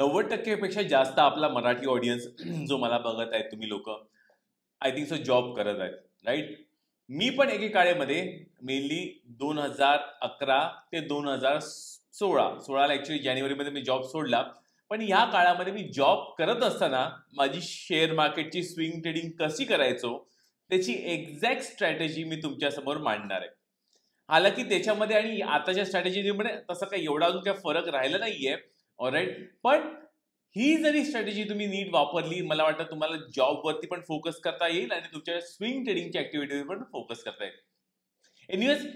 90% पेक्षा जास्त आपला मराठी ऑडियन्स जो मला बघत आहे तुम्ही लोक आय थिंक सो जॉब करत आहेत, राईट? मी पण एके काळामध्ये मेनली 2011 ते 2016 ऍक्च्युली जानेवारीमध्ये मी जॉब सोडला. पण या काळामध्ये मी जॉब करत असताना माझी शेअर मार्केटची स्विंग ट्रेडिंग कशी करायचो त्याची एक्झॅक्ट स्ट्रॅटेजी मी तुमच्या समोर मांडणार आहे. हालाकी त्याच्यामध्ये आणि आताच्या स्ट्रॅटेजीमध्ये तसं काही एवढा अजून काही फरक राहिला नाहीये, ऑलराईट. पण ही जरी स्ट्रॅटेजी तुम्ही नीट वापरली, मला वाटतं तुम्हाला जॉबवरती पण फोकस करता येईल आणि तुमच्या स्विंग ट्रेडिंगच्या ऍक्टिव्हिटीवर पण फोकस करता येईल. एनिवेज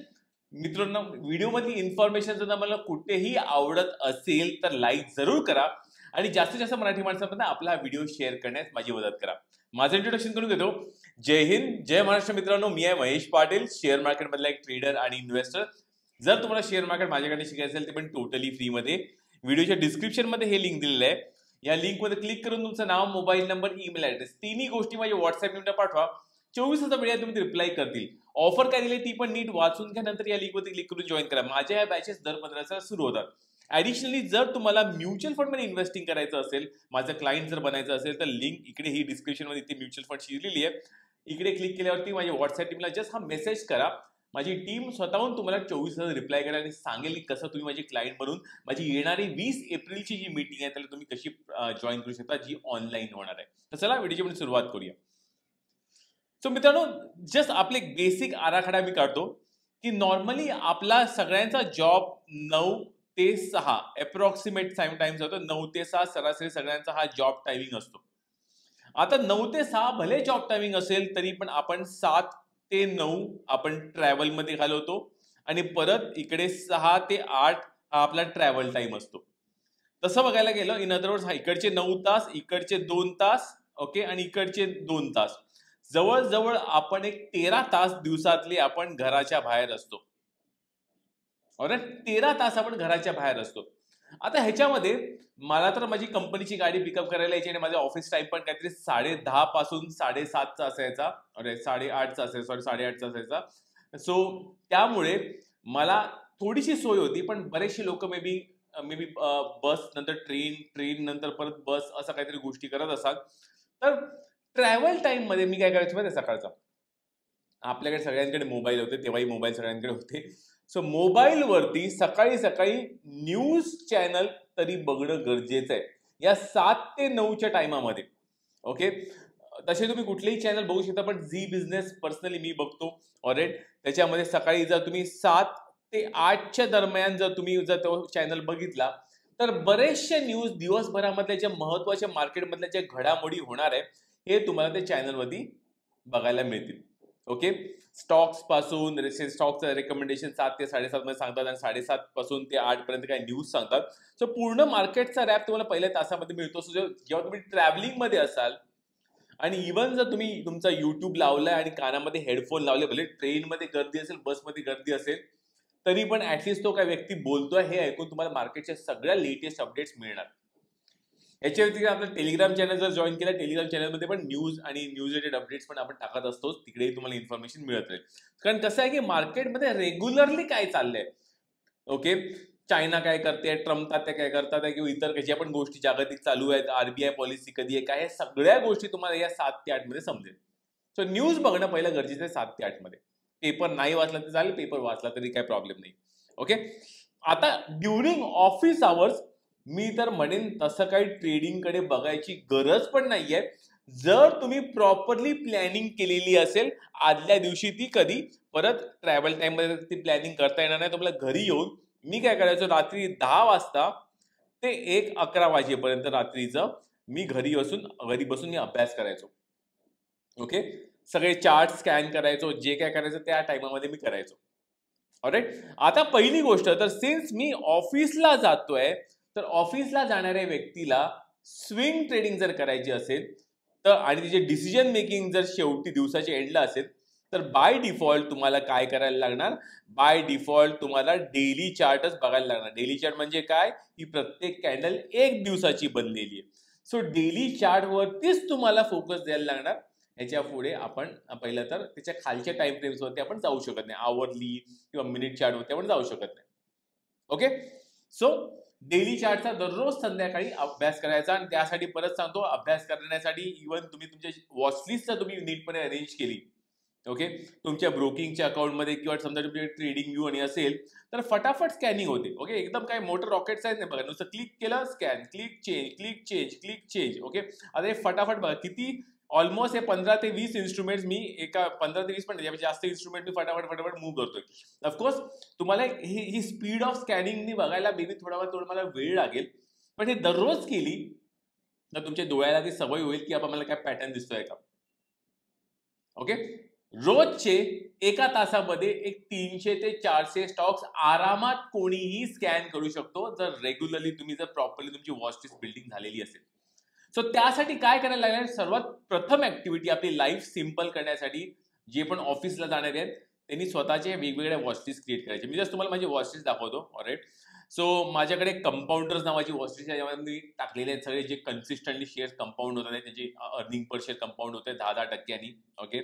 मित्रांनो, व्हिडिओमधली इन्फॉर्मेशन जर मला कुठेही आवडत असेल तर लाईक जरूर करा आणि जास्तीत जास्त मराठी माणसांपर्यंत आपला हा व्हिडिओ शेअर करण्यास माझी मदत करा. माझं इंट्रोडक्शन करून घेतो. जय हिंद, जय महाराष्ट्र. मित्रांनो, मी आहे महेश पाटील, शेअर मार्केटमधला एक ट्रेडर आणि इन्व्हेस्टर. जर तुम्हाला शेअर मार्केट माझ्याकडे शिकायचं असेल ते पण टोटली फ्रीमध्ये, व्हिडिओच्या डिस्क्रिप्शनमध्ये हे लिंक दिलेलं आहे. या लिंकमध्ये क्लिक करून तुमचं नाव, मोबाईल नंबर, ईमेल ॲड्रेस तिन्ही गोष्टी माझ्या व्हॉट्सअप नंबर पाठवा. 24 तासाच्या वेळात तुम्ही रिप्लाय करतील. ऑफर काय दिली ती पण नीट वाचून घ्या, नंतर या लिंकवरती क्लिक करून जॉईन करा. माझ्या या बॅचेस दर 15 सुरू होतात. ॲडिशनली जर तुम्हाला म्युच्युअल फंडमध्ये इन्व्हेस्टिंग करायचं असेल, माझं क्लायंट जर बनायचं असेल, तर लिंक इकडे ही डिस्क्रिप्शनमध्ये इथे म्युच्युअल फंडची दिलेली आहे. इकडे क्लिक केल्यावरती माझ्या व्हॉट्सअप टीमला जस्ट हा मेसेज करा. माझी टीम स्वतःहून तुम्हाला 24 तास रिप्लाय करा आणि सांगेल की कसं तुम्ही माझी क्लायंट बनून माझी येणारी 20 एप्रिलची जी मीटिंग आहे त्याला तुम्ही कशी जॉईन करू शकता, जी ऑनलाईन होणार आहे. तर चला व्हिडिओची आपण सुरुवात करूया. सो मित्रांनो, जस्ट आपले बेसिक आराखडा मी काढतो की नॉर्मली आपला सगळ्यांचा जॉब 9 ते 6 अप्रॉक्सिमेट टाइम्स होतो. 9 ते 6 सरासरी सगळ्यांचा हा जॉब टायमिंग असतो. आता 9 ते 6 भले जॉब टायमिंग असेल तरी पण आपण 7 ते 9 आपण ट्रॅव्हलमध्ये घालवतो आणि परत इकडे 6 ते 8 हा आपला ट्रॅव्हल टाइम असतो. तसं बघायला गेलं, इन अदर वर्ड्स, इकडचे 9 तास, इकडचे 2 तास, ओके, आणि इकडचे 2 तास, जवळजवळ आपण एक 13 तास दिवसातले आपण घराच्या बाहेर असतो. ऑलराईट, 13 तास आपण घराच्या बाहेर असतो. आता ह्याच्यामध्ये मला तर माझी कंपनीची गाडी पिकअप करायला यायची आणि माझा ऑफिस टाइम पण काहीतरी 10:30 पासून 7:30चा असायचा, अरे 8:30चा असायचा, सॉरी 8:30चा असायचा. सो त्यामुळे मला थोडीशी सोय होती. पण बरेचसे लोक मे बी बस नंतर ट्रेन नंतर परत बस असं काहीतरी गोष्टी करत असतात. तर ट्रॅव्हल टाइम मध्ये मी काय करायचो माहिती सकाळचा, आपल्याकडे सगळ्यांकडे मोबाईल होते, तेव्हाही मोबाईल सगळ्यांकडे होते. सो मोबाईलवरती सकाळी सकाळी न्यूज चॅनल तरी बघणं गरजेचं आहे या 7 ते 9च्या टायमामध्ये. ओके, तसे तुम्ही कुठलेही चॅनल बघू शकता, पण झी बिझनेस पर्सनली मी बघतो. ऑलराईट, त्याच्यामध्ये सकाळी जर तुम्ही 7 ते 8च्या दरम्यान जर तुम्ही तो चॅनल बघितला तर बरेचशा न्यूज दिवसभरामधल्या ज्या महत्वाच्या मार्केटमधल्या ज्या घडामोडी होणार आहे हे तुम्हाला त्या चॅनलवरती बघायला मिळतील. ओके, स्टॉक्स पासून स्टॉकचं रेकमेंडेशन 7 ते 7:30 मध्ये सांगतात आणि 7:30 पासून ते 8 पर्यंत काही न्यूज सांगतात. सो पूर्ण मार्केटचा रॅप तुम्हाला पहिल्या तासामध्ये मिळतो. जेव्हा तुम्ही ट्रॅव्हलिंग मध्ये असाल आणि इव्हन जर तुम्ही तुमचा युट्यूब लावलाय आणि कानामध्ये हेडफोन लावले, भले ट्रेनमध्ये गर्दी असेल, बसमध्ये गर्दी असेल, तरी पण ऍटलीस्ट तो काय व्यक्ती बोलतोय हे ऐकून तुम्हाला मार्केटच्या सगळ्या लेटेस्ट अपडेट्स मिळणार. याच्या व्यतिरिक्त आपलं टेलिग्राम चॅनल जर जॉईन केलं, टेलिग्राम चॅनलमध्ये पण न्यूज आणि न्यूज रिलेटेड अपडेट्स पण आपण टाकत असतो, तिकडेही तुम्हाला इन्फॉर्मेशन मिळत राहील. कारण कसं आहे की मार्केटमध्ये रेग्युलरली काय चाललंय, ओके, चायना काय करते, ट्रम्प तात्या काय करतात, किंवा इतर ज्या पण गोष्टी जागतिक चालू आहेत, आरबीआय पॉलिसी कधी आहे, काय, हे सगळ्या गोष्टी तुम्हाला या 7 ते 8 मध्ये समजेल. सो न्यूज बघणं पहिलं गरजेचं आहे 7 ते 8 मध्ये. पेपर नाही वाचला तर चालेल, पेपर वाचला तरी काही प्रॉब्लेम नाही. ओके, आता ड्युरिंग ऑफिस आवर्स मी तर म्हणेन तसं काही ट्रेडिंगकडे बघायची गरज पण नाहीये. जर तुम्ही प्रॉपरली प्लॅनिंग केलेली असेल, आदल्या दिवशी ती कधी परत ट्रॅव्हल टाइम मध्ये ती प्लॅनिंग करता येणार नाही. तुम्हाला घरी येऊन मी काय करायचो, रात्री 10 वाजता ते 1-11 वाजेपर्यंत रात्रीचं मी घरी बसून मी अभ्यास करायचो. ओके, सगळे चार्ट स्कॅन करायचो, जे काय करायचं त्या टाइमामध्ये मी करायचो. ऑलराईट, आता पहिली गोष्ट, तर सिन्स मी ऑफिसला जातोय, तर ऑफिसला जाणाऱ्या व्यक्तीला स्विंग ट्रेडिंग जर करायची असेल तर आणि तिचे डिसिजन मेकिंग जर शेवटी दिवसाच्या एंडला असेल, तर बाय डिफॉल्ट तुम्हाला काय करायला लागणार, बाय डिफॉल्ट तुम्हाला डेली चार्टच बघायला लागणार. डेली चार्ट म्हणजे काय, ही प्रत्येक कॅन्डल 1 दिवसाची बनलेली आहे. सो डेली चार्ट वरतीच तुम्हाला फोकस द्यायला लागणार. ह्याच्या पुढे आपण पहिलं तर त्याच्या खालच्या टाइम फ्रेम्स वरती आपण जाऊ शकत नाही, आवरली किंवा मिनिट चार्ट वरती आपण जाऊ शकत नाही. ओके, सो डेली चार्टचा दररोज संध्याकाळी अभ्यास करायचा आणि त्यासाठी परत सांगतो, अभ्यास करण्यासाठी इव्हन तुम्ही तुमच्या वॉचलिस्ट तुम्ही नीटपणे अरेंज केली, ओके, तुमच्या ब्रोकिंगच्या अकाउंटमध्ये किंवा समजा तुमच्या ट्रेडिंग व्यू आणि असेल तर फटाफट स्कॅनिंग होते. ओके, एकदम काय मोटर रॉकेट साईज नाही बघा, नुसतं क्लिक केलं scan, click change, click change, click change. Okay, आता हे फटाफट बघा किती ऑलमोस्ट हे 15 ते 20 इन्स्ट्रुमेंट्स मी एका 15 ते 20 पण जास्त इन्स्ट्रुमेंट मी फटाफट मूव्ह करतोय. ऑफकोर्स तुम्हाला ही स्पीड ऑफ स्कॅनिंगनी बघायला बेबी थोडा मला वेळ लागेल, पण हे दररोज केली तर तुमच्या डोळ्याला ती सवय होईल की आपण मला काय पॅटर्न दिसतोय का. ओके, रोजचे एका तासामध्ये एक 300 ते 400 स्टॉक्स आरामात कोणीही स्कॅन करू शकतो, जर रेग्युलरली तुम्ही जर प्रॉपरली तुमची वॉच लिस्ट बिल्डिंग झालेली असेल. सो त्यासाठी काय करायला लागणार, सर्वात प्रथम ऍक्टिव्हिटी आपली लाईफ सिंपल करण्यासाठी जे पण ऑफिसला जाणारे आहेत त्यांनी स्वतःचे वेगवेगळ्या वॉचलिस्ट क्रिएट करायचे. मी जस्ट तुम्हाला माझी वॉचलिस्ट दाखवतो. ऑलराईट, सो माझ्याकडे कंपाऊंडर्स नावाची वॉचलिस्ट आहे, ज्यामध्ये मी टाकलेले आहेत सगळे जे कन्सिस्टंटली शेअर्स कंपाऊंड होत आहेत, त्याची अर्निंग पर शेअर कंपाऊंड होते 10% ओके,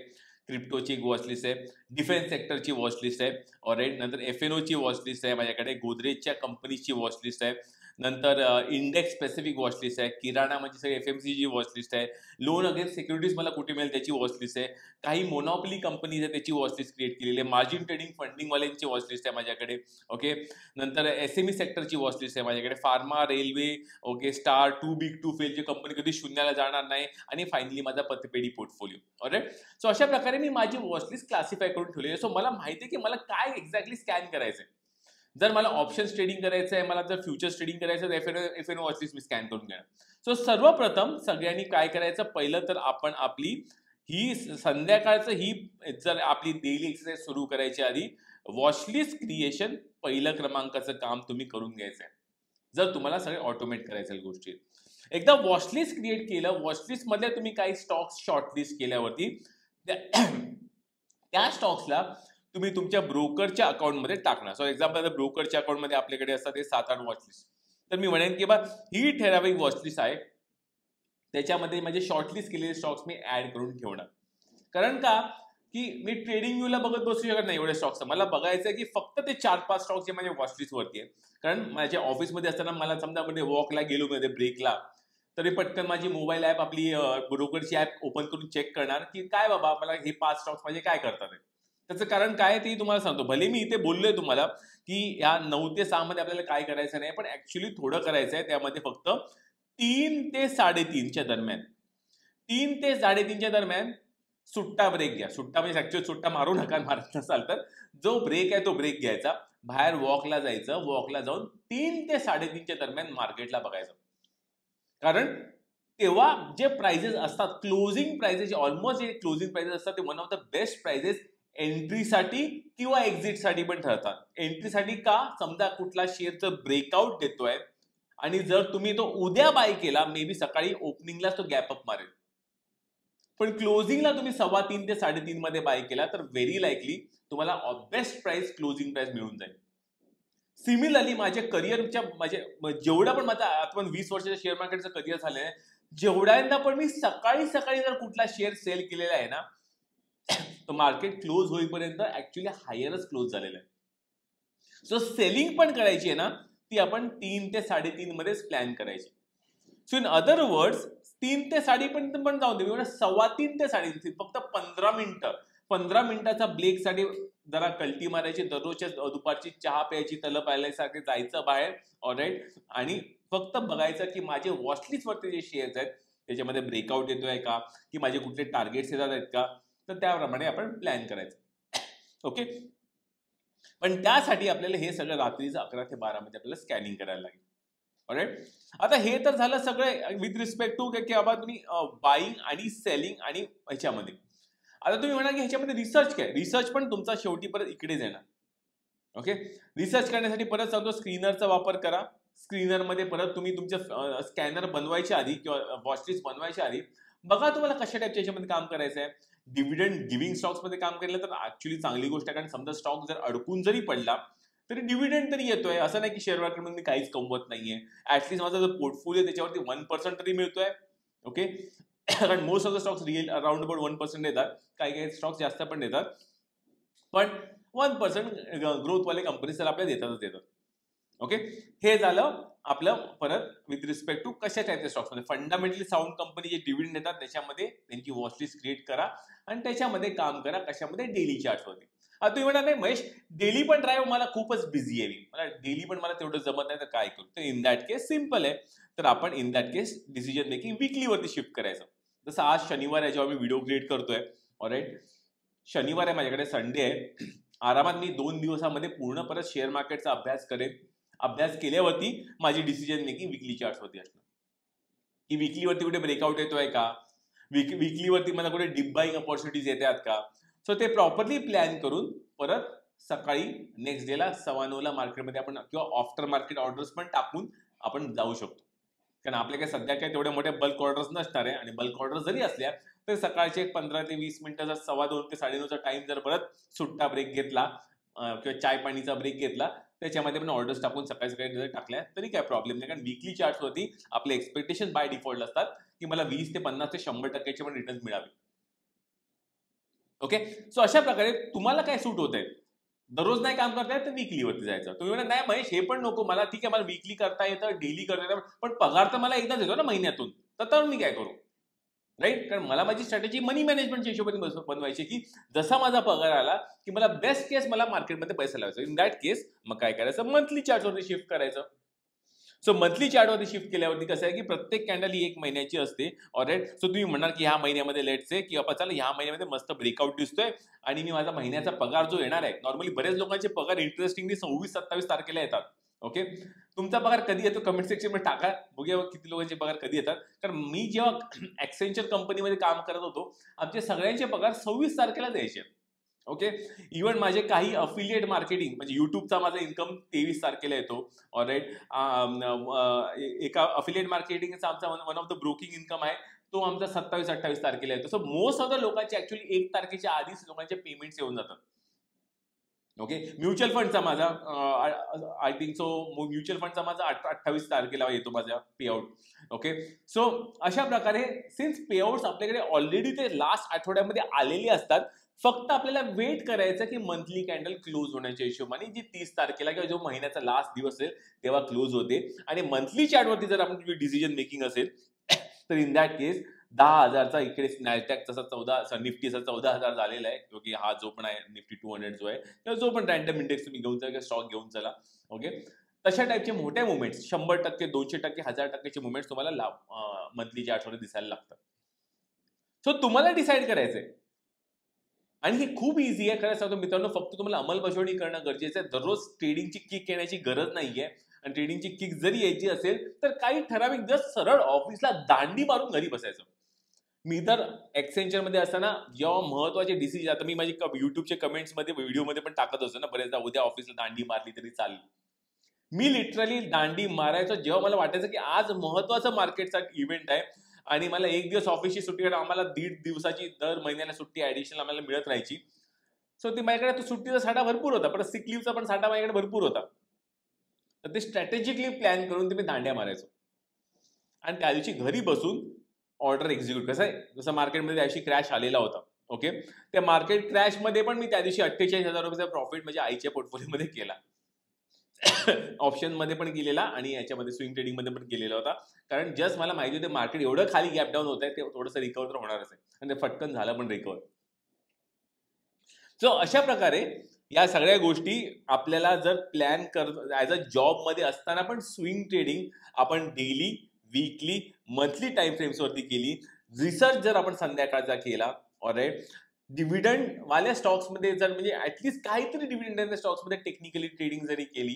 क्रिप्टोची एक वॉचलिस्ट आहे, डिफेन्स सेक्टरची वॉचलिस्ट आहे, ऑलराईट, नंतर एफएनओची वॉचलिस्ट आहे माझ्याकडे, गोदरेजच्या कंपनीची वॉचलिस्ट आहे, नंतर इंडेक्स स्पेसिफिक वॉचलिस्ट आहे, किराणा म्हणजे सगळे एफएमसीची वॉचलिस्ट आहे, लोन अगेन्स्ट सिक्युरिटीज मला कुठे मिळेल त्याची वॉचलिस्ट आहे, काही मोनोपॉली कंपनीज आहे त्याची वॉचलिस्ट क्रिएट केलेली आहे, मार्जिन ट्रेडिंग फंडिंगवाल्यांची वॉचलिस्ट आहे माझ्याकडे. ओके, नंतर एसएमई सेक्टरची वॉचलिस्ट आहे माझ्याकडे, pharma, railway, okay, star, too big to fail जी कंपनी कधी शून्याला जाणार नाही, आणि फायनली माझा पतपेढी पोर्टफोलिओ. ऑलराईट, सो अशा प्रकारे मी माझी वॉचलिस्ट क्लासिफाय करून ठेवली आहे. सो मला माहिती आहे की मला काय एक्झॅक्टली स्कॅन करायचं आहे. जर मला ऑप्शन्स ट्रेडिंग करायचं आहे, मला जर फ्युचर्स ट्रेडिंग करायचं आहे, एफएनओ वॉचलिस्ट मी स्कॅन करून घेणार. सो सर्वप्रथम सगळ्यांनी काय करायचं, पहिलं तर आपण आपली ही संध्याकाळचं ही जर आपली डेली एक्सरसाइज सुरू करायच्या आधी वॉचलिस्ट क्रिएशन पहिलं क्रमांकाचं काम तुम्ही करून घ्यायचं आहे, जर तुम्हाला सगळे ऑटोमेट करायच्या गोष्टी. एकदा वॉचलिस्ट क्रिएट केलं, वॉचलिस्ट मध्ये तुम्ही काही स्टॉक्स शॉर्टलिस्ट केल्यावरती त्या स्टॉक्सला तुम्ही तुमच्या ब्रोकरच्या अकाउंटमध्ये टाकणार. सो एक्झाम्पल ब्रोकरच्या अकाउंटमध्ये आपल्याकडे असतात ते 7-8 वॉचलिस्ट, तर मी म्हणेन की बा ही ठराविक वॉचलिस्ट आहे, त्याच्यामध्ये माझे शॉर्टलिस्ट केलेले स्टॉक्स मी ऍड करून ठेवणार. कारण का की मी ट्रेडिंग व्ह्यूला बघत बसू शकत नाही एवढे स्टॉक्स, मला बघायचं आहे की फक्त ते 4-5 स्टॉक्स जे माझ्या वॉचलिस्ट वरती आहे. कारण माझ्या ऑफिसमध्ये असताना मला समजा म्हणजे वॉकला गेलो मध्ये ब्रेकला, तरी पटकन माझी मोबाईल ॲप आपली ब्रोकरची ॲप ओपन करून चेक करणार की काय बाबा मला हे 5 स्टॉक्स माझे काय करतात. त्याचं कारण काय ते तुम्हाला सांगतो. भले मी इथे बोललोय तुम्हाला की या 9 ते 6 मध्ये आपल्याला काय करायचं नाही, पण ऍक्च्युली थोडं करायचं आहे. त्यामध्ये फक्त 3 ते 3:30च्या दरम्यान, 3 ते 3:30च्या दरम्यान सुट्टा ब्रेक घ्या. सुट्टा म्हणजे ऍक्च्युअली सुट्टा मारू नका, मारत नसाल तर जो ब्रेक आहे तो ब्रेक घ्यायचा, बाहेर वॉकला जायचं, वॉकला जाऊन 3 ते 3:30च्या दरम्यान मार्केटला बघायचं. कारण तेव्हा जे प्राइजेस असतात, क्लोजिंग प्राइजेस, ऑलमोस्ट जे क्लोजिंग प्राइजेस असतात ते one of the best prices एंट्रीसाठी किंवा एक्झिटसाठी पण ठरतात. एंट्रीसाठी का, समजा कुठला शेअरचं ब्रेकआउट देतोय आणि जर तुम्ही तो उद्या बाय केला, मे बी सकाळी ओपनिंगला तो गॅप अप मारेल, पण क्लोजिंगला तुम्ही 3:15 ते 3:30 मध्ये बाय केला तर व्हेरी लाईकली तुम्हाला बेस्ट प्राइस क्लोजिंग प्राइस मिळून जाईल. सिमिलरली माझ्या करिअरच्या जेवढा पण माझा आपण 20 वर्षाच्या शेअर मार्केटचं करिअर झालंय, जेवढ्यांदा पण मी सकाळी जर कुठला शेअर सेल केलेला आहे ना, तो मार्केट क्लोज होईपर्यंत ऍक्च्युअली हायरच क्लोज झालेला आहे. सो सेलिंग पण करायची आहे ना, ती आपण 3 ते 3:30 मध्येच प्लॅन करायची. सो इन अदर वर्ड्स 3 ते 3:30 पण जाऊ दे, 3:15 ते 3:30 फक्त 15 मिनिटाचा ब्रेकसाठी जरा कल्टी मारायची, दररोजच्या दुपारची चहा प्यायची, तलब आल्यासारखे जायचं बाहेर, ऑलराईट, आणि फक्त बघायचं की माझे वॉचलिस्ट वरती जे शेअर्स आहेत त्याच्यामध्ये ब्रेकआउट येतोय का, की माझे कुठले टार्गेट्स येतात आहेत का, तर त्याप्रमाणे आपण प्लॅन करायचं. ओके, पण त्यासाठी आपल्याला हे सगळं रात्रीचं 11 ते 12 मध्ये आपल्याला स्कॅनिंग करायला लागेल. ऑलराईट, आता हे तर झालं सगळं विथ रिस्पेक्ट टू की बाबा तुम्ही बाईंग आणि सेलिंग आणि ह्याच्यामध्ये. आता तुम्ही म्हणा की ह्याच्यामध्ये रिसर्च काय, रिसर्च पण तुमचा शेवटी परत इकडेच येणार. ओके, रिसर्च करण्यासाठी परत सांगतो स्क्रीनरचा वापर करा. स्क्रीनरमध्ये परत तुम्ही तुमच्या स्कॅनर बनवायच्या आधी किंवा वॉचलिस्ट बनवायच्या आधी बघा तुम्हाला कशा टाईपच्या याच्यामध्ये काम करायचं आहे. डिव्हिडंड गिव्हिंग स्टॉक्स मध्ये काम केलं तर ऍक्च्युअली चांगली गोष्ट आहे, कारण समजा स्टॉक जर अडकून जरी पडला तरी डिव्हिडंड तरी येतोय. असं नाही की शेअर मार्केटमध्ये मी काहीच कमवत नाहीये. ऍटलीस्ट माझा जो पोर्टफोलिओ त्याच्यावरती 1% तरी मिळतोय. ओके, कारण most of the stocks real around about 1% देतात, काही स्टॉक्स जास्त पण देतात, पण 1% ग्रोथवाले कंपनीज तर आपल्याला देतात. ओके, हे झालं आपलं परत विथ रिस्पेक्ट टू कशा टाईपच्या स्टॉक्समध्ये. फंडामेंटली साऊंड कंपनी जे डिव्हिडंड देतात त्याच्यामध्ये त्यांची वॉचलिस्ट क्रिएट करा आणि त्याच्यामध्ये काम करा. कशामध्ये? डेली चार्ट्सवरती. आता तुम्ही म्हणा नाही महेश डेली पण ड्राईव्ह मला खूपच बिझी आहे, मला डेली पण मला तेवढं जमत नाही तर काय करू? तर इन दॅट केस सिम्पल आहे, तर आपण in that case decision making वीकलीवरती शिफ्ट करायचं. जसं आज शनिवार आहे जेव्हा मी व्हिडिओ क्रिएट करतोय, ऑलराईट, शनिवार आहे माझ्याकडे, संडे आहे, आरामात मी 2 दिवसामध्ये पूर्ण परत शेअर मार्केटचा अभ्यास करेन. अभ्यास केल्यावरती माझी डिसिजन मेकिंग वीकली चार्ट्सवरती असणार की वीकलीवरती कुठे ब्रेकआउट येतोय का, वीकलीवरती मला कुठे डीप बाईंग अपॉर्च्युनिटीज येतात का. सो ते प्रॉपरली प्लॅन करून परत सकाळी नेक्स्ट डेला 9:15 मार्केटमध्ये आपण किंवा आफ्टर मार्केट ऑर्डर्स पण टाकून आपण जाऊ शकतो. कारण आपल्याकडे सध्या काही तेवढ्या मोठ्या बल्क ऑर्डर्स नसणार आहे आणि बल्क ऑर्डर जरी असल्या तर सकाळचे 15 ते 20 मिनिटं जर 2:15 ते 9:30चा टाइम जर परत सुट्टा ब्रेक घेतला किंवा चाय पाणीचा ब्रेक घेतला त्याच्यामध्ये पण ऑर्डर्स टाकून सकाळी सकाळी टाकल्या तरी काय प्रॉब्लेम नाही. कारण वीकली चार्ट्सवरती आपले एक्सपेक्टेशन बाय डिफॉल्ट असतात की मला 20 ते 50 ते 100% पण रिटर्न मिळावे. ओके, सो अशा प्रकारे तुम्हाला काय सूट होत आहे, दररोज नाही काम करता येत तर वीकलीवरती जायचं. तुम्ही म्हणा नाही महेश हे पण नको मला, ठीक आहे मला वीकली करता येतं, डेली करता येतं, पण पगार तर मला एकदाच येतो ना महिन्यातून, तर मी काय करू? राईट, कारण मला माझी स्ट्रॅटेजी मनी मॅनेजमेंटच्या हिशोबाने बनवायची की जसा माझा पगार आला की मला बेस्ट केस मला मार्केटमध्ये पैसा लावायचा. इन दॅट केस मग काय करायचं, मंथली चार्टवरती शिफ्ट करायचं. सो मंथली चार्टवरती शिफ्ट केल्यावरती कसं आहे की प्रत्येक कॅन्डल ही 1 महिन्याची असते. ऑलराईट, सो तुम्ही म्हणणार की ह्या महिन्यामध्ये लेट्स से की आपण चला ह्या महिन्यामध्ये मस्त ब्रेकआउट दिसतोय आणि मी माझा महिन्याचा पगार जो येणार आहे, नॉर्मली बरेच लोकांचे पगार इंटरेस्टिंगली 26-27 तारखेला येतात. ओके, तुमचा पगार कधी येतो कमेंट सेक्शन मध्ये टाका, बघूया किती लोकांचे पगार कधी येतात. कारण मी जेव्हा ॲक्सेंचर कंपनीमध्ये काम करत होतो आमचे सगळ्यांचे पगार 26 तारखेला द्यायचे. ओके, इव्हन माझे काही अफिलिएट मार्केटिंग म्हणजे युट्यूबचा माझा इन्कम 23 तारखेला येतो. ऑलराईट, एका अफिलिएट मार्केटिंगचा आमचा one of the broking income आहे तो आमचा 27-28 तारखेला येतो. सो मोस्ट ऑफ द लोकांचे ऍक्च्युअली 1 तारखेच्या आधीच लोकांचे पेमेंट्स येऊन जातात. ओके, म्युच्युअल फंडचा माझा आय थिंक सो म्युच्युअल फंडचा माझा 28 तारखेला येतो माझा पेआउट. ओके, सो अशा प्रकारे सिन्स पेआउट्स आपल्याकडे ऑलरेडी ते लास्ट आठवड्यामध्ये आलेले असतात, फक्त आपल्याला वेट करायचं की मंथली कॅन्डल क्लोज होण्याच्या हिशोबाने जी 30 तारखेला किंवा जो महिन्याचा लास्ट दिवस असेल तेव्हा क्लोज होते. आणि मंथली चार्टवरती जर आपण डिसिजन मेकिंग असेल तर इन दॅट केस 10,000चा इकडे नॅसडॅक तसा 14 निफ्टीचा 14,000 झालेला आहे. क्योंकि हा जो पण आहे निफ्टी 200 जो आहे किंवा जो पण रँडम इंडेक्स तुम्ही घेऊन चला स्टॉक घेऊन चला. ओके, तशा टाईपचे मोठे मुवमेंट्स 100%, 200%, 1000%चे मुवमेंट्स तुम्हाला मंथली चार्टवर दिसायला लागतात. सो तुम्हाला डिसाईड करायचंय आणि हे खूप इझी आहे खरं सांगतो मित्रांनो. फक्त तुम्हाला अंमलबजावणी करणं गरजेचं आहे. दररोज ट्रेडिंगची किक येण्याची गरज नाहीये आणि ट्रेडिंगची किक जरी यायची असेल तर काही ठराविक जस्ट सरळ ऑफिसला दांडी मारून घरी बसायचं. मी तर एक्सेंचर मध्ये असताना जेव्हा महत्वाचे डिसिजन, आता मी माझी युट्यूबच्या कमेंट्स मध्ये व्हिडिओमध्ये पण टाकत असतो ना बरेचदा, उद्या ऑफिसला दांडी मारली तरी चालेल. मी लिटरली दांडी मारायचो जेव्हा मला वाटायचं की आज महत्वाचं मार्केटचा इव्हेंट आहे आणि मला 1 दिवस ऑफिसची सुट्टी, कारण आम्हाला 1.5 दिवसाची दर महिन्याला सुट्टी ऍडिशनल आम्हाला मिळत राहायची. सो ती माझ्याकडे तो सुट्टीचा साठा भरपूर होता, पण सिक लिव्हचा पण साठा माझ्याकडे भरपूर होता. तर ते स्ट्रॅटेजिकली प्लॅन करून ते मी दांड्या मारायचो आणि त्या दिवशी घरी बसून ऑर्डर एक्झिक्यूट. कसं आहे, जसं मार्केटमध्ये त्यादिवशी क्रॅश आलेला होता. ओके, त्या मार्केट क्रॅशमध्ये पण मी त्या दिवशी 48,000 रुपयाचा प्रॉफिट म्हणजे आईच्या पोर्टफोलिओमध्ये केला. ऑप्शन मध्ये पण केलेला आणि याच्यामध्ये स्विंग ट्रेडिंग मध्ये पण केलेला होता. कारण जस्ट मला माहिती होते मार्केट एवढं खाली गॅप डाऊन होत आहे ते थोडंसं रिकवर तर होणारच आहे आणि ते फटकन झालं पण रिकवर. सो अशा प्रकारे या सगळ्या गोष्टी आपल्याला जर प्लॅन ॲज अ जॉब मध्ये असताना पण स्विंग ट्रेडिंग आपण daily, weekly, monthly time frames वरती केली, रिसर्च जर आपण संध्याकाळचा केला, ऑलराईट, डिव्हिडंड वाल्या स्टॉक्स मध्ये जर म्हणजे ऍटलीस्ट काहीतरी डिव्हिडंड स्टॉक्स मध्ये टेक्निकली ट्रेडिंग जरी केली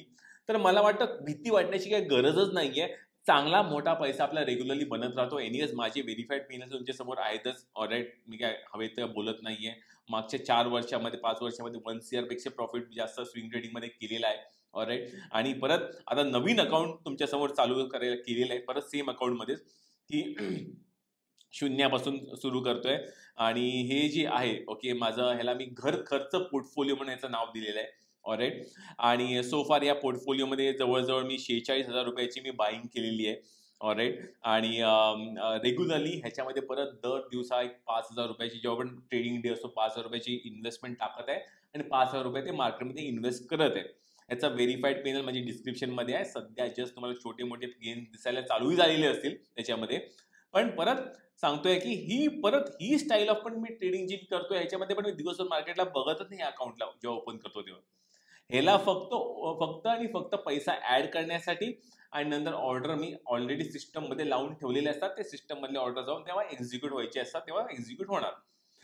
तर मला वाटतं भीती वाटण्याची काही गरजच नाहीये. चांगला मोठा पैसा आपला रेग्युलरली बनत राहतो. एनिवेज माझे व्हेरीफाईड पेनल्स तुमच्या समोर आहेतच. ऑलराईट, मी काय हवे तर बोलत नाहीये. मागच्या 4 वर्षामध्ये 5 वर्षामध्ये 1 CR पेक्षा प्रॉफिट जास्त स्विंग ट्रेडिंग मध्ये केलेला आहे. ऑलराईट, आणि परत आता नवीन अकाउंट तुमच्या समोर चालू करायला केलेलं आहे, परत सेम अकाउंट मध्येच की शून्यापासून सुरू करतोय. आणि हे जे आहे ओके माझं, ह्याला मी घर खर्च पोर्टफोलिओ म्हणून याचं नाव दिलेलं आहे. ऑलराईट, आणि सोफार या पोर्टफोलिओमध्ये जवळजवळ मी 46,000 रुपयाची मी बाईंग केलेली आहे. ऑलराईट, आणि रेग्युलरली ह्याच्यामध्ये परत दर दिवसा एक 5,000 रुपयाची जेव्हा पण ट्रेडिंग डे असतो 5,000 रुपयाची इन्व्हेस्टमेंट टाकत आहे आणि 5,000 रुपये ते मार्केटमध्ये इन्व्हेस्ट करत आहे. ह्याचा व्हेरीफाईड पॅनल म्हणजे डिस्क्रिप्शनमध्ये आहे. सध्या जस्ट तुम्हाला छोटे मोठे गेम दिसायला चालूही झालेले असतील त्याच्यामध्ये. पण परत सांगतोय की ही स्टाईल ऑफ पण मी ट्रेडिंग जी करतोय ह्याच्यामध्ये पण मी दिवसभर मार्केटला बघतच नाही अकाउंटला जेव्हा ओपन करतो तेव्हा. ह्याला फक्त आणि फक्त पैसा ऍड करण्यासाठी आणि नंतर ऑर्डर मी ऑलरेडी सिस्टम मध्ये लावून ठेवलेले असतात. ते सिस्टम मधले ऑर्डर जाऊन तेव्हा एक्झिक्यूट व्हायचे असतात, तेव्हा एक्झिक्यूट होणार.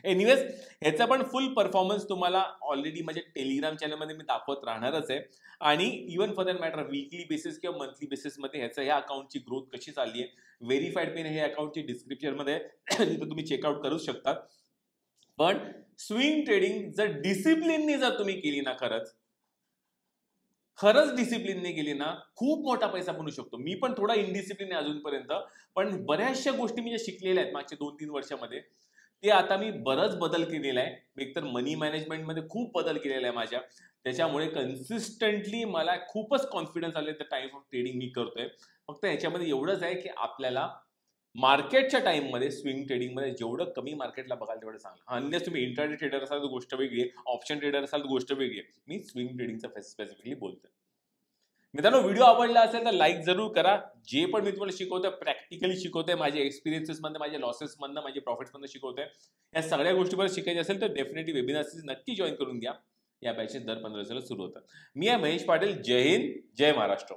एनिवेज ह्याचा पण फुल परफॉर्मन्स तुम्हाला ऑलरेडी माझ्या टेलिग्राम चॅनलमध्ये मी दाखवत राहणारच आहे. आणि even for that matter weekly basis किंवा मंथली बेसिसमध्ये ह्या अकाउंटची ग्रोथ कशी चालली आहे, व्हेरीफाईड पेन हे अकाउंटची डिस्क्रिप्शनमध्ये तिथं तुम्ही चेकआउट करू शकता. पण स्विंग ट्रेडिंग जर डिसिप्लिनने जर तुम्ही केली ना, खरंच डिसिप्लिनने गेली ना, खूप मोठा पैसा बनू शकतो. मी पण थोडा इनडिसिप्लिन आहे अजूनपर्यंत, पण बऱ्याचशा गोष्टी मी ज्या शिकलेल्या आहेत मागच्या 2-3 वर्षामध्ये, ते आता मी बरंच बदल केलेला आहे. एकतर मनी मॅनेजमेंटमध्ये खूप बदल केलेला आहे माझ्या. त्याच्यामुळे कन्सिस्टंटली मला खूपच कॉन्फिडन्स आले त्या टाईप ऑफ ट्रेडिंग मी करतोय. फक्त याच्यामध्ये एवढंच आहे की आपल्याला मार्केटच्या टाइममध्ये स्विंग ट्रेडिंगमध्ये जेवढं कमी मार्केटला बघाल तेवढं चांगलं. अनलेस तुम्ही इंट्राडे ट्रेडर असाल तर गोष्ट वेगळी आहे, ऑप्शन ट्रेडर असाल तर गोष्ट वेगळी आहे. मी स्विंग ट्रेडिंगचं स्पेसिफिकली बोलतोय. मित्रांनो, व्हिडिओ आवडला असेल तर लाईक जरूर करा. जे पण मी तुम्हाला शिकवतोय प्रॅक्टिकली शिकवतोय, माझ्या एक्सपिरियन्सेसमधनं, माझ्या लॉसेसमधनं, माझ्या प्रॉफिट्समधनं शिकवतोय. या सगळ्या गोष्टी मला शिकायच्या असेल तर डेफिनेटली वेबिनार नक्की जॉईन करून घ्या. या बॅचेस दर 15 दिवसाला सुरू होतात. मी आहे महेश पाटील. जय हिंद, जय महाराष्ट्र.